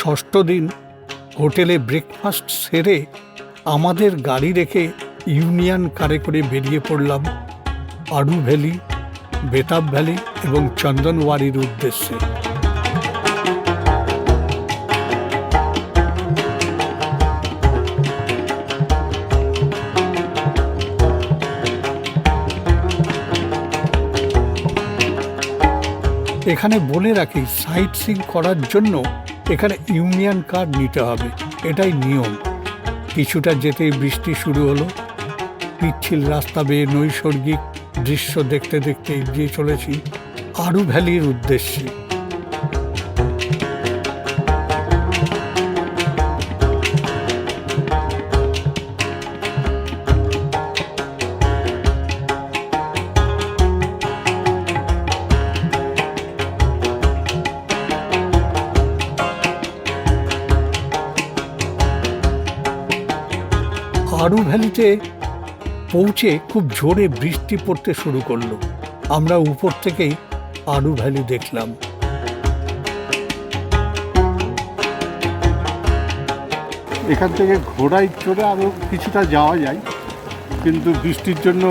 ষষ্ঠ দিন হোটেলে ব্রেকফাস্ট সেরে আমাদের গাড়ি রেখে ইউনিয়ন কারে করে বেরিয়ে পড়লাম আড়ু ভ্যালি, বেতাব ভ্যালি এবং চন্দনওয়ারির উদ্দেশ্যে। এখানে বলে রাখি, সাইট সিইং করার জন্য এখানে ইউনিয়ন কার্ড নিতে হবে, এটাই নিয়ম। কিছুটা যেতেই বৃষ্টি শুরু হলো। পিচ্ছিল রাস্তা বেয়ে নৈসর্গিক দৃশ্য দেখতে দেখতে এগিয়ে চলেছি আড়ু ভ্যালির উদ্দেশ্যে। আড়ু ভ্যালিতে পৌঁছে খুব জোরে বৃষ্টি পড়তে শুরু করলো। আমরা উপর থেকেই আড়ু ভ্যালি দেখলাম। এখান থেকে ঘোড়ায় চড়ে আরও কিছুটা যাওয়া যায়, কিন্তু বৃষ্টির জন্য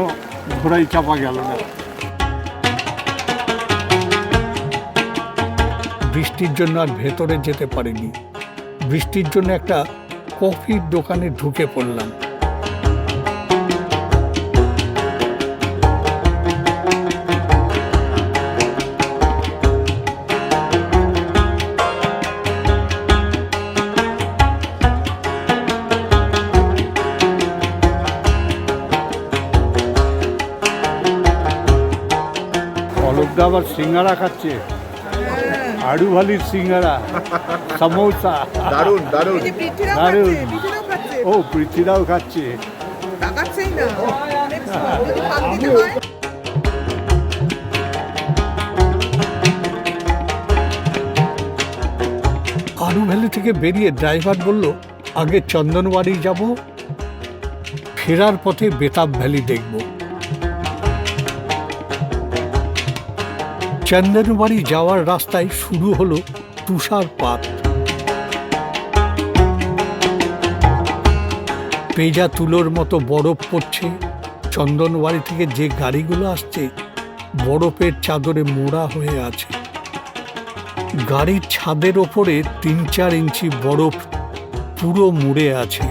ঘোড়ায় চাপা গেল না। বৃষ্টির জন্য আর ভেতরে যেতে পারিনি। বৃষ্টির জন্য একটা কফির দোকানে ঢুকে পড়লাম। অলোকদা আবার সিঙ্গারা খাচ্ছে, আড়ু ভ্যালির সিঙ্গারা, সমোসা, দারুণ দারুণ দারুণ। ও পৃথ্বীরাও খাচ্ছে। আড়ু ভ্যালি থেকে বেরিয়ে ড্রাইভার বলল, আগে চন্দনওয়ারি যাব, ফেরার পথে বেতাব ভ্যালি দেখব। চন্দনওয়ারি যাওয়ার রাস্তায় শুরু হলো তুষারপাত। পেঁজা তুলোর মতো বরফ পড়ছে। চন্দনওয়ারি থেকে যে গাড়িগুলো আসছে বরফের চাদরে মোড়া হয়ে আছে। গাড়ির ছাদের ওপরে ৩-৪ ইঞ্চি বরফ পুরো মুড়ে আছে।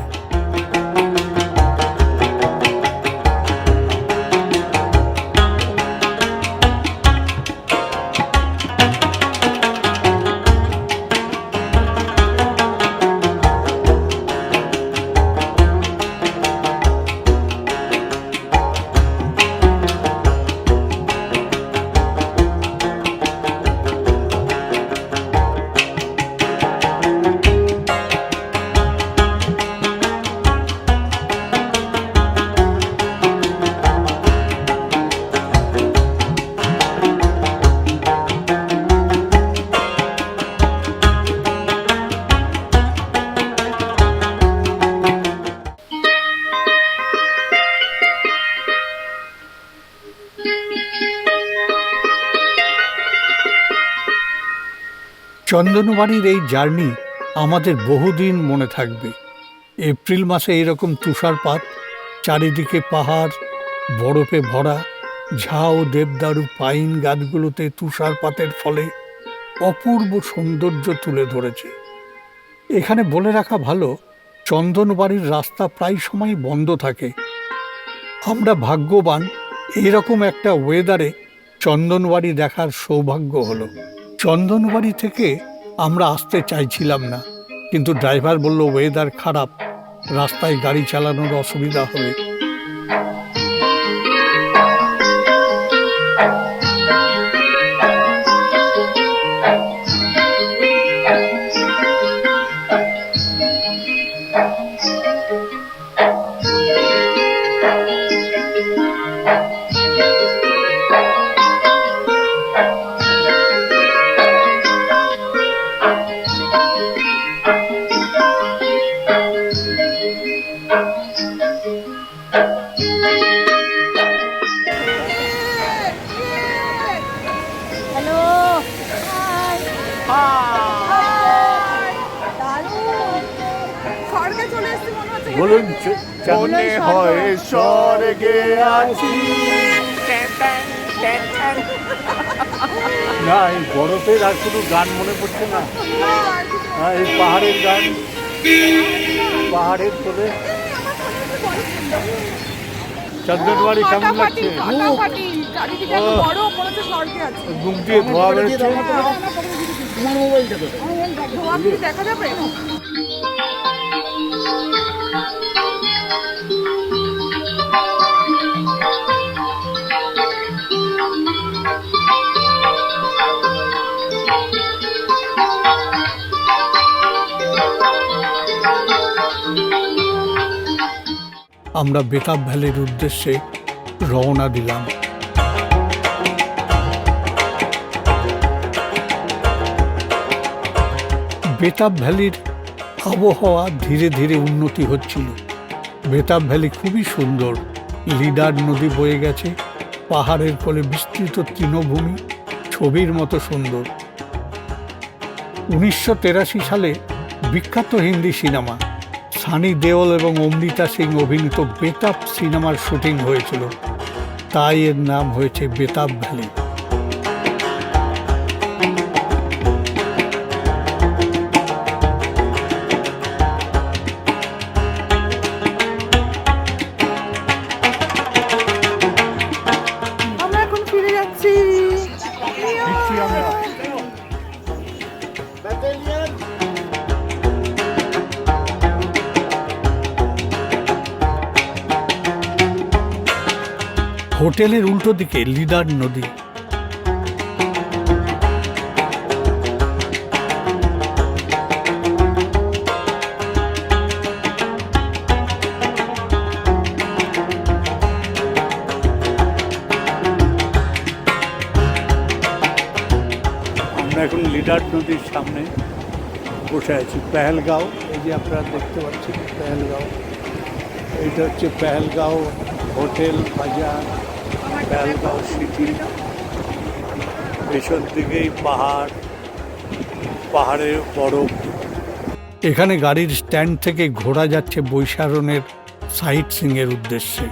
চন্দনওয়ারির এই জার্নি আমাদের বহুদিন মনে থাকবে। এপ্রিল মাসে এরকম তুষারপাত, চারিদিকে পাহাড় বরফে ভরা, ঝাউ দেবদারু পাইন গাছগুলোতে তুষারপাতের ফলে অপূর্ব সৌন্দর্য তুলে ধরেছে। এখানে বলে রাখা ভালো, চন্দনওয়ারির রাস্তা প্রায় সময় বন্ধ থাকে। আমরা ভাগ্যবান, এরকম একটা ওয়েদারে চন্দনওয়ারি দেখার সৌভাগ্য হলো। চন্দনওয়ারি থেকে আমরা আসতে চাইছিলাম না, কিন্তু ড্রাইভার বলল ওয়েদার খারাপ, রাস্তায় গাড়ি চালানোর অসুবিধা হবে। বলুন মনে হয় স্বর্গে আছি। না, এই বরফের আর কোনো গান মনে পড়ছে না। হ্যাঁ, এই পাহাড়ের গান, পাহাড়ের তোলে। চন্দনবাড়ি কেমন লাগছে? মুখ দিয়ে ধোয়া বেরোচ্ছে। তোমার মোবাইলটা তো দেখা যাবে। আমরা বেতাব ভ্যালির উদ্দেশ্যে রওনা দিলাম। বেতাব ভ্যালির আবহাওয়া ধীরে ধীরে উন্নতি হচ্ছিল। বেতাব ভ্যালি খুবই সুন্দর। লিডার নদী বয়ে গেছে, পাহাড়ের কোলে বিস্তৃত তৃণভূমি, ছবির মতো সুন্দর। 1983 সালে বিখ্যাত হিন্দি সিনেমা সানি দেওল এবং অমৃতা সিং অভিনীত বেতাব সিনেমার শুটিং হয়েছিল, তাই এর নাম হয়েছে বেতাব ভ্যালি। আমরা এখন ফিরে যাচ্ছি। দিচ্ছি আমরা। হোটেলের উল্টো দিকে লিডার নদী। আমরা এখন লিডার নদীর সামনে বসে আছি। পেহেলগাঁও, এই যে আপনারা দেখতে পাচ্ছেন পেহেলগাঁও, এইটা হচ্ছে পেহেলগাঁও হোটেল বাজার, পেহেলগাঁও সিটি। পেছন দিকেই পাহাড়, পাহাড়ে বরফ। এখানে গাড়ির স্ট্যান্ড থেকে ঘোরা যাচ্ছে বৈশারণের সাইট সিংয়ের উদ্দেশ্যে।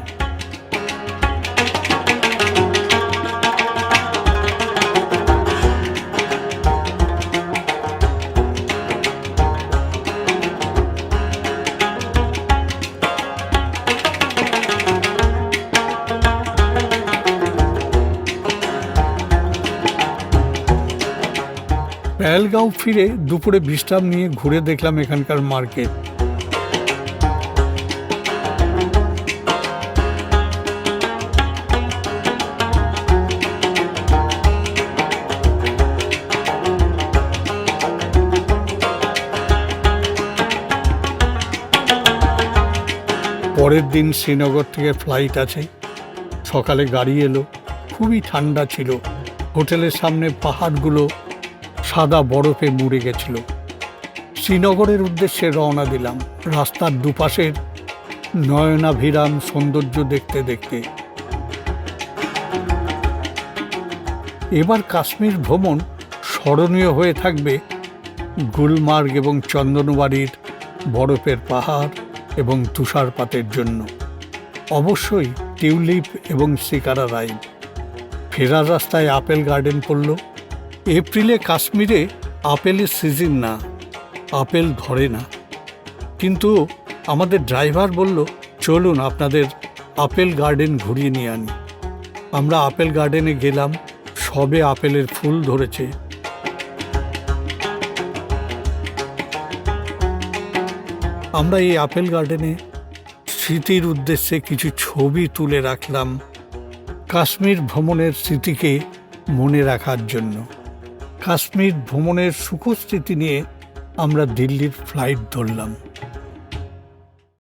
পেহেলগাঁও ফিরে দুপুরে বিশ্রাম নিয়ে ঘুরে দেখলাম এখানকার মার্কেট। পরের দিন শ্রীনগর থেকে ফ্লাইট আছে। সকালে গাড়ি এলো, খুবই ঠান্ডা ছিল। হোটেলের সামনে পাহাড়গুলো সাদা বরফে মুড়ে গেছিল। শ্রীনগরের উদ্দেশ্যে রওনা দিলাম রাস্তার দুপাশের নয়নাভিরাম সৌন্দর্য দেখতে দেখতে। এবার কাশ্মীর ভ্রমণ স্মরণীয় হয়ে থাকবে গুলমার্গ এবং চন্দনবাড়ির বরফের পাহাড় এবং তুষারপাতের জন্য। অবশ্যই টিউলিপ এবং শিকারা রাইড। ফেরার রাস্তায় আপেল গার্ডেন পড়ল। এপ্রিলে কাশ্মীরে আপেলের সিজন না, আপেল ধরে না, কিন্তু আমাদের ড্রাইভার বলল চলুন আপনাদের আপেল গার্ডেন ঘুরিয়ে নিয়ে আনি। আমরা আপেল গার্ডেনে গেলাম, সবে আপেলের ফুল ধরেছে। আমরা এই আপেল গার্ডেনে স্মৃতির উদ্দেশ্যে কিছু ছবি তুলে রাখলাম, কাশ্মীর ভ্রমণের স্মৃতিকে মনে রাখার জন্য। কাশ্মীর ভ্রমণের সুখস্মৃতি নিয়ে আমরা দিল্লির ফ্লাইট ধরলাম।